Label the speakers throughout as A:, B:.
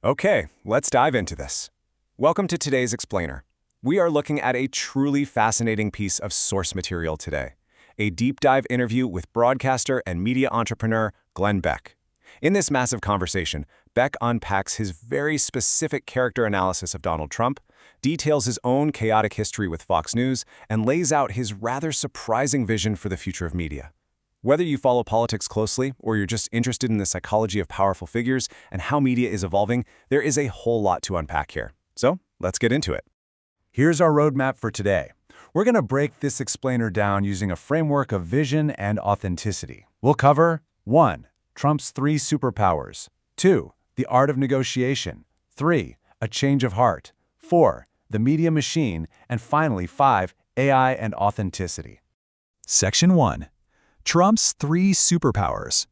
A: Okay, let's dive into this. Welcome to today's Explainer. We are looking at a truly fascinating piece of source material today, a deep dive interview with broadcaster and media entrepreneur Glenn Beck. In this massive conversation, Beck unpacks his very specific character analysis of Donald Trump, details his own chaotic history with Fox News, and lays out his rather surprising vision for the future of media. Whether you follow politics closely or you're just interested in the psychology of powerful figures and how media is evolving, there is a whole lot to unpack here. So, let's get into it.
B: Here's our roadmap for today. We're going to break this explainer down using a framework of vision and authenticity. We'll cover 1. Trump's 3 superpowers. 2. The art of negotiation. 3. A change of heart. 4. The media machine. And finally, 5. AI and authenticity.
C: Section 1. Trump's 3 superpowers.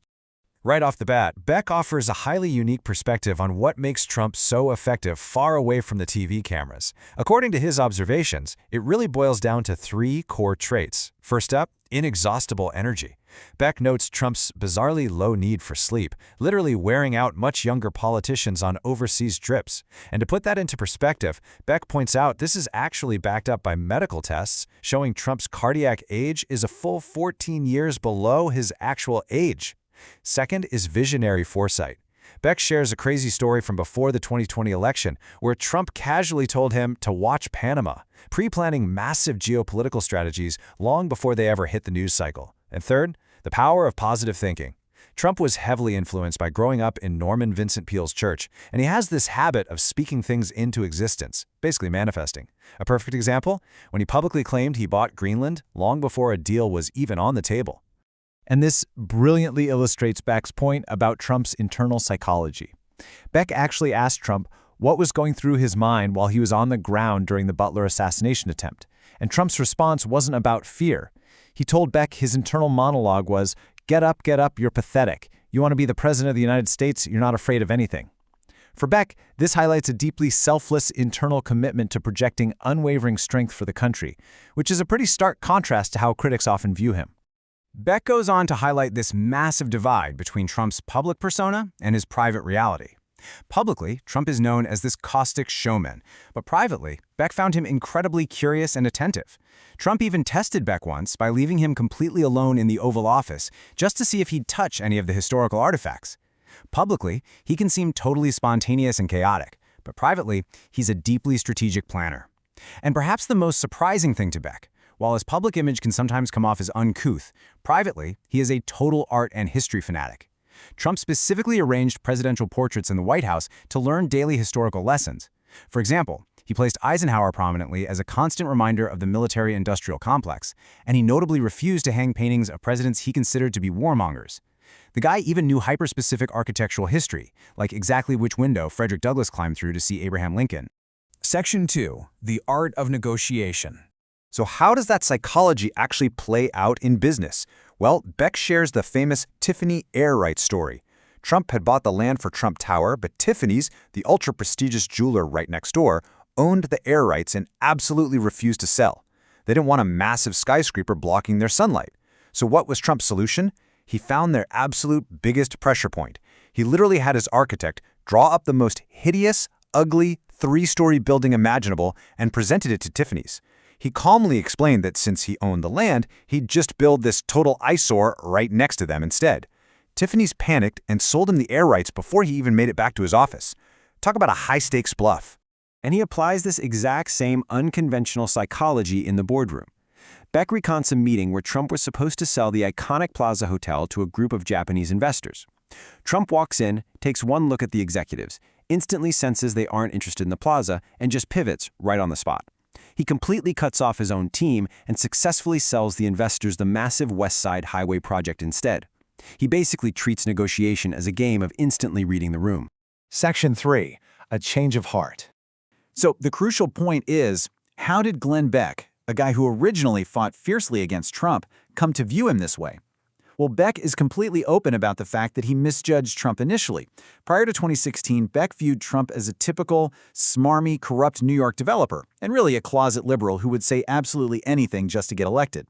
D: Right off the bat, Beck offers a highly unique perspective on what makes Trump so effective far away from the TV cameras. According to his observations, it really boils down to 3 core traits. First up, inexhaustible energy. Beck notes Trump's bizarrely low need for sleep, literally wearing out much younger politicians on overseas trips. And to put that into perspective, Beck points out this is actually backed up by medical tests showing Trump's cardiac age is a full 14 years below his actual age. Second is visionary foresight. Beck shares a crazy story from before the 2020 election where Trump casually told him to watch Panama, pre-planning massive geopolitical strategies long before they ever hit the news cycle. And third, the power of positive thinking. Trump was heavily influenced by growing up in Norman Vincent Peale's church, and he has this habit of speaking things into existence, basically manifesting. A perfect example, when he publicly claimed he bought Greenland long before a deal was even on the table.
C: And this brilliantly illustrates Beck's point about Trump's internal psychology. Beck actually asked Trump what was going through his mind while he was on the ground during the Butler assassination attempt, and Trump's response wasn't about fear. He told Beck his internal monologue was, get up, you're pathetic. You want to be the president of the United States, you're not afraid of anything. For Beck, this highlights a deeply selfless internal commitment to projecting unwavering strength for the country, which is a pretty stark contrast to how critics often view him.
A: Beck goes on to highlight this massive divide between Trump's public persona and his private reality. Publicly, Trump is known as this caustic showman, but privately, Beck found him incredibly curious and attentive. Trump even tested Beck once by leaving him completely alone in the Oval Office just to see if he'd touch any of the historical artifacts. Publicly, he can seem totally spontaneous and chaotic, but privately, he's a deeply strategic planner. And perhaps the most surprising thing to Beck, while his public image can sometimes come off as uncouth, privately, he is a total art and history fanatic. Trump specifically arranged presidential portraits in the White House to learn daily historical lessons. For example, he placed Eisenhower prominently as a constant reminder of the military-industrial complex, and he notably refused to hang paintings of presidents he considered to be warmongers. The guy even knew hyper-specific architectural history, like exactly which window Frederick Douglass climbed through to see Abraham Lincoln.
D: Section 2. The art of negotiation.
B: So how does that psychology actually play out in business? Well, Beck shares the famous Tiffany air rights story. Trump had bought the land for Trump Tower, but Tiffany's, the ultra-prestigious jeweler right next door, owned the air rights and absolutely refused to sell. They didn't want a massive skyscraper blocking their sunlight. So what was Trump's solution? He found their absolute biggest pressure point. He literally had his architect draw up the most hideous, ugly, 3-story building imaginable and presented it to Tiffany's. He calmly explained that since he owned the land, he'd just build this total eyesore right next to them instead. Tiffany's panicked and sold him the air rights before he even made it back to his office. Talk about a high-stakes bluff.
E: And he applies this exact same unconventional psychology in the boardroom. Beck recounts a meeting where Trump was supposed to sell the iconic Plaza Hotel to a group of Japanese investors. Trump walks in, takes one look at the executives, instantly senses they aren't interested in the plaza, and just pivots right on the spot. He completely cuts off his own team and successfully sells the investors the massive West Side Highway project instead. He basically treats negotiation as a game of instantly reading the room.
C: Section 3. A change of heart.
F: So the crucial point is, how did Glenn Beck, a guy who originally fought fiercely against Trump, come to view him this way? Well, Beck is completely open about the fact that he misjudged Trump initially. Prior to 2016, Beck viewed Trump as a typical, smarmy, corrupt New York developer, and really a closet liberal who would say absolutely anything just to get elected.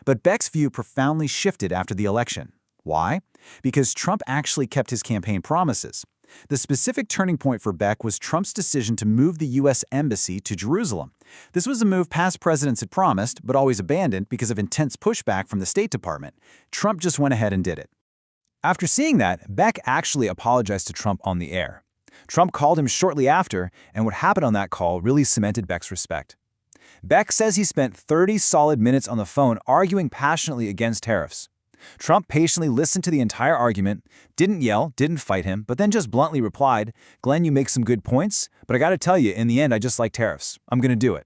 F: But Beck's view profoundly shifted after the election. Why? Because Trump actually kept his campaign promises. The specific turning point for Beck was Trump's decision to move the U.S. Embassy to Jerusalem. This was a move past presidents had promised, but always abandoned because of intense pushback from the State Department. Trump just went ahead and did it.
B: After seeing that, Beck actually apologized to Trump on the air. Trump called him shortly after, and what happened on that call really cemented Beck's respect. Beck says he spent 30 solid minutes on the phone arguing passionately against tariffs. Trump patiently listened to the entire argument, didn't yell, didn't fight him, but then just bluntly replied, "Glenn, you make some good points, but I gotta tell you, in the end, I just like tariffs. I'm gonna do it."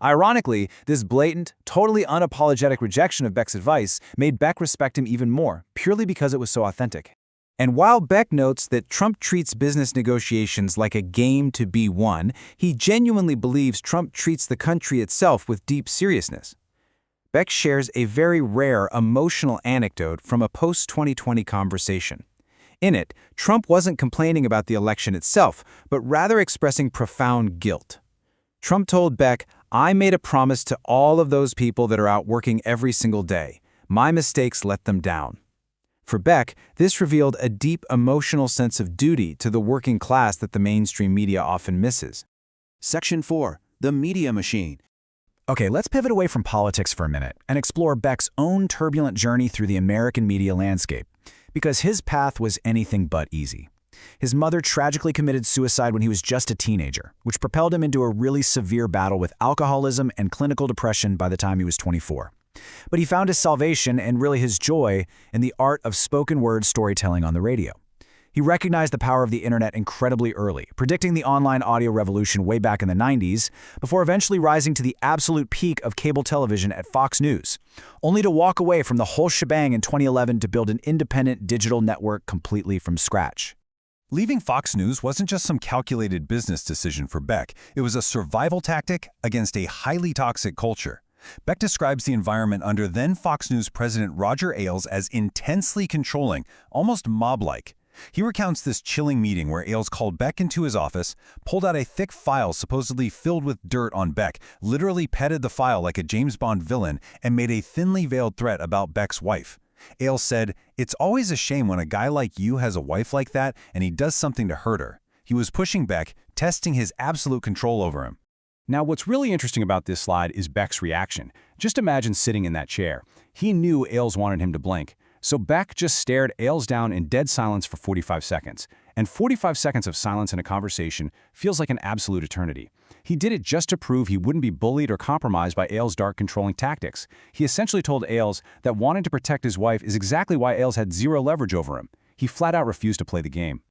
B: Ironically, this blatant, totally unapologetic rejection of Beck's advice made Beck respect him even more, purely because it was so authentic. And while Beck notes that Trump treats business negotiations like a game to be won, he genuinely believes Trump treats the country itself with deep seriousness. Beck shares a very rare emotional anecdote from a post-2020 conversation. In it, Trump wasn't complaining about the election itself, but rather expressing profound guilt. Trump told Beck, "I made a promise to all of those people that are out working every single day. My mistakes let them down." For Beck, this revealed a deep emotional sense of duty to the working class that the mainstream media often misses.
F: Section 4. The Media Machine.
A: Okay, let's pivot away from politics for a minute and explore Beck's own turbulent journey through the American media landscape, because his path was anything but easy. His mother tragically committed suicide when he was just a teenager, which propelled him into a really severe battle with alcoholism and clinical depression by the time he was 24. But he found his salvation and really his joy in the art of spoken word storytelling on the radio. He recognized the power of the internet incredibly early, predicting the online audio revolution way back in the 90s, before eventually rising to the absolute peak of cable television at Fox News, only to walk away from the whole shebang in 2011 to build an independent digital network completely from scratch.
D: Leaving Fox News wasn't just some calculated business decision for Beck. It was a survival tactic against a highly toxic culture. Beck describes the environment under then Fox News president Roger Ailes as intensely controlling, almost mob-like. He recounts this chilling meeting where Ailes called Beck into his office, pulled out a thick file supposedly filled with dirt on Beck, literally petted the file like a James Bond villain, and made a thinly veiled threat about Beck's wife. Ailes said, "It's always a shame when a guy like you has a wife like that and he does something to hurt her." He was pushing Beck, testing his absolute control over him.
E: Now, what's really interesting about this slide is Beck's reaction. Just imagine sitting in that chair. He knew Ailes wanted him to blink, so Beck just stared Ailes down in dead silence for 45 seconds. And 45 seconds of silence in a conversation feels like an absolute eternity. He did it just to prove he wouldn't be bullied or compromised by Ailes' dark controlling tactics. He essentially told Ailes that wanting to protect his wife is exactly why Ailes had zero leverage over him. He flat out refused to play the game.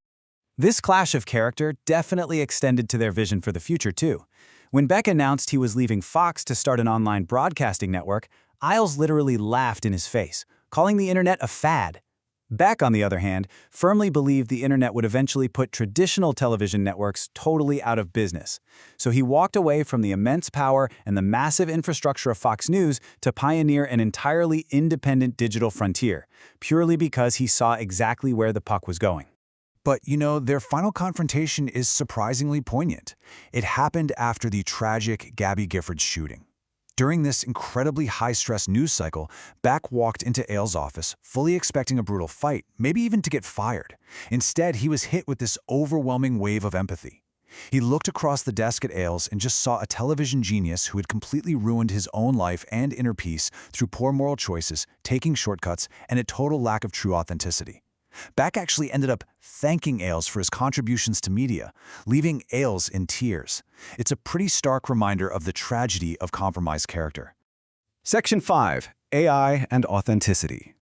F: This clash of character definitely extended to their vision for the future, too. When Beck announced he was leaving Fox to start an online broadcasting network, Ailes literally laughed in his face, calling the internet a fad. Beck, on the other hand, firmly believed the internet would eventually put traditional television networks totally out of business. So he walked away from the immense power and the massive infrastructure of Fox News to pioneer an entirely independent digital frontier, purely because he saw exactly where the puck was going.
A: But, their final confrontation is surprisingly poignant. It happened after the tragic Gabby Giffords shooting. During this incredibly high-stress news cycle, Beck walked into Ailes' office, fully expecting a brutal fight, maybe even to get fired. Instead, he was hit with this overwhelming wave of empathy. He looked across the desk at Ailes and just saw a television genius who had completely ruined his own life and inner peace through poor moral choices, taking shortcuts, and a total lack of true authenticity. Beck actually ended up thanking Ailes for his contributions to media, leaving Ailes in tears. It's a pretty stark reminder of the tragedy of compromised character.
B: Section 5. AI and Authenticity.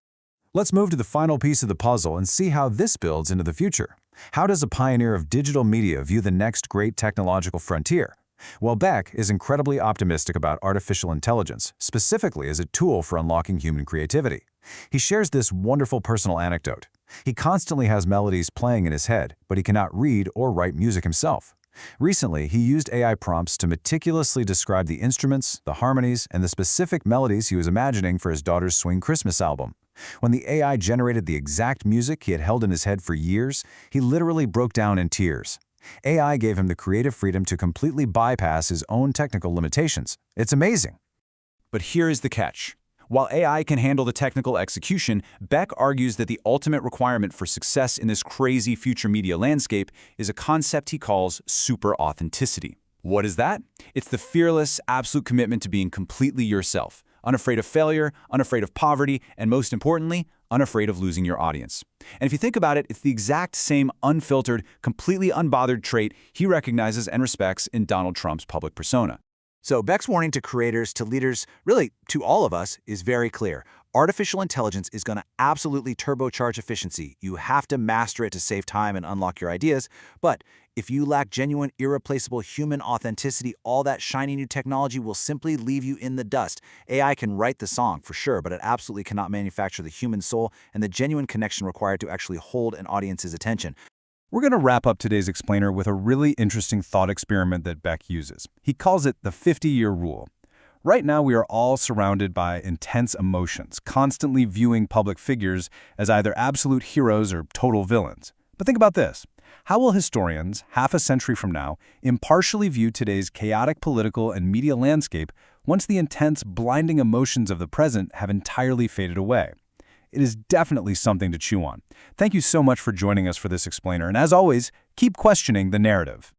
C: Let's move to the final piece of the puzzle and see how this builds into the future. How does a pioneer of digital media view the next great technological frontier? Well, Beck is incredibly optimistic about artificial intelligence, specifically as a tool for unlocking human creativity. He shares this wonderful personal anecdote. He constantly has melodies playing in his head, but he cannot read or write music himself. Recently, he used AI prompts to meticulously describe the instruments, the harmonies, and the specific melodies he was imagining for his daughter's Swing Christmas album. When the AI generated the exact music he had held in his head for years, he literally broke down in tears. AI gave him the creative freedom to completely bypass his own technical limitations. It's amazing.
F: But here is the catch.
B: While AI can handle the technical execution, Beck argues that the ultimate requirement for success in this crazy future media landscape is a concept he calls super-authenticity. What is that? It's the fearless, absolute commitment to being completely yourself, unafraid of failure, unafraid of poverty, and most importantly, unafraid of losing your audience. And if you think about it, it's the exact same unfiltered, completely unbothered trait he recognizes and respects in Donald Trump's public persona.
A: So Beck's warning to creators, to leaders, really to all of us, is very clear. Artificial intelligence is going to absolutely turbocharge efficiency. You have to master it to save time and unlock your ideas. But if you lack genuine, irreplaceable human authenticity, all that shiny new technology will simply leave you in the dust. AI can write the song, for sure, but it absolutely cannot manufacture the human soul and the genuine connection required to actually hold an audience's attention.
C: We're going to wrap up today's explainer with a really interesting thought experiment that Beck uses. He calls it the 50-year rule. Right now, we are all surrounded by intense emotions, constantly viewing public figures as either absolute heroes or total villains. But think about this. How will historians, half a century from now, impartially view today's chaotic political and media landscape once the intense, blinding emotions of the present have entirely faded away? It is definitely something to chew on. Thank you so much for joining us for this explainer, and as always, keep questioning the narrative.